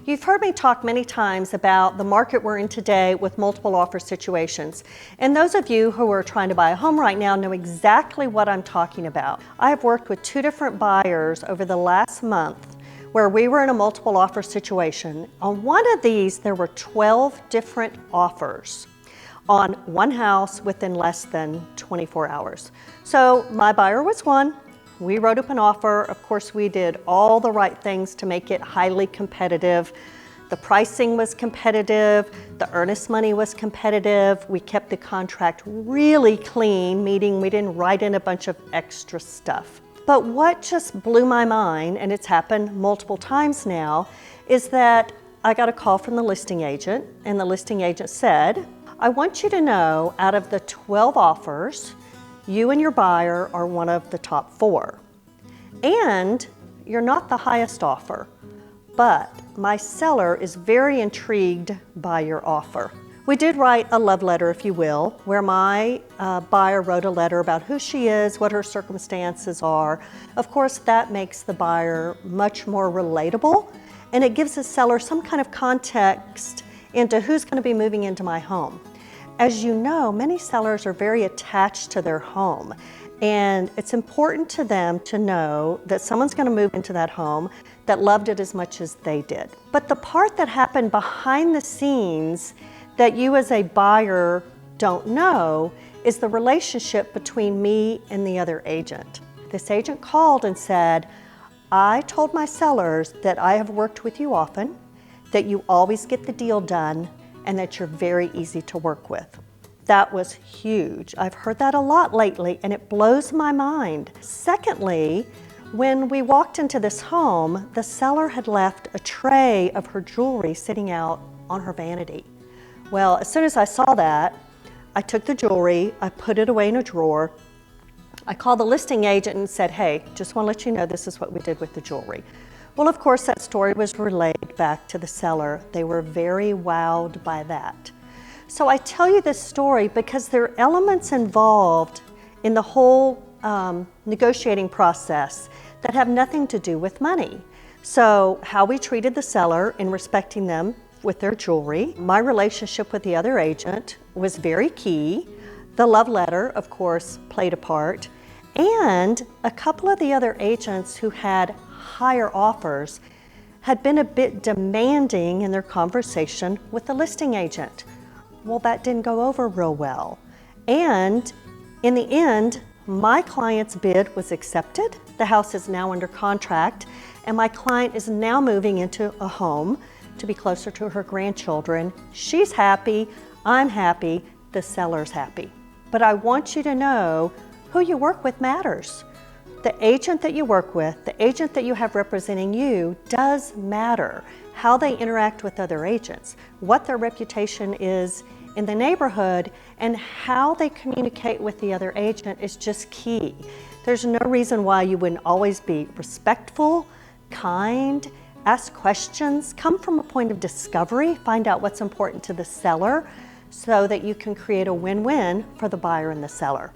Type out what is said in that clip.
You've heard me talk many times about the market we're in today with multiple offer situations. And those of you who are trying to buy a home right now know exactly what I'm talking about. I have worked with 2 different buyers over the last month where we were in a multiple offer situation. On one of these, there were 12 different offers on one house within less than 24 hours. So my buyer was one. We wrote up an offer. Of course, we did all the right things to make it highly competitive. The pricing was competitive. The earnest money was competitive. We kept the contract really clean, meaning we didn't write in a bunch of extra stuff. But what just blew my mind, and it's happened multiple times now, is that I got a call from the listing agent, and the listing agent said, I want you to know out of the 12 offers, you and your buyer are one of the top 4. And you're not the highest offer, but my seller is very intrigued by your offer. We did write a love letter, if you will, where my buyer wrote a letter about who she is, what her circumstances are. Of course, that makes the buyer much more relatable, and it gives the seller some kind of context into who's going to be moving into my home. As you know, many sellers are very attached to their home, and it's important to them to know that someone's going to move into that home that loved it as much as they did. But the part that happened behind the scenes that you as a buyer don't know is the relationship between me and the other agent. This agent called and said, I told my sellers that I have worked with you often, that you always get the deal done, and that you're very easy to work with. That was huge. I've heard that a lot lately, and it blows my mind. Secondly, when we walked into this home, the seller had left a tray of her jewelry sitting out on her vanity. Well, as soon as I saw that, I took the jewelry, I put it away in a drawer. I called the listing agent and said, hey, just want to let you know this is what we did with the jewelry. Well, of course, that story was relayed back to the seller. They were very wowed by that. So I tell you this story because there are elements involved in the whole negotiating process that have nothing to do with money. So how we treated the seller in respecting them with their jewelry. My relationship with the other agent was very key. The love letter, of course, played a part. And a couple of the other agents who had higher offers had been a bit demanding in their conversation with the listing agent. Well, that didn't go over real well. And in the end, my client's bid was accepted. The house is now under contract, and my client is now moving into a home to be closer to her grandchildren. She's happy, I'm happy, the seller's happy. But I want you to know who you work with matters. The agent that you work with, the agent that you have representing you, does matter. How they interact with other agents, what their reputation is in the neighborhood, and how they communicate with the other agent is just key. There's no reason why you wouldn't always be respectful, kind, ask questions, come from a point of discovery, find out what's important to the seller so that you can create a win-win for the buyer and the seller.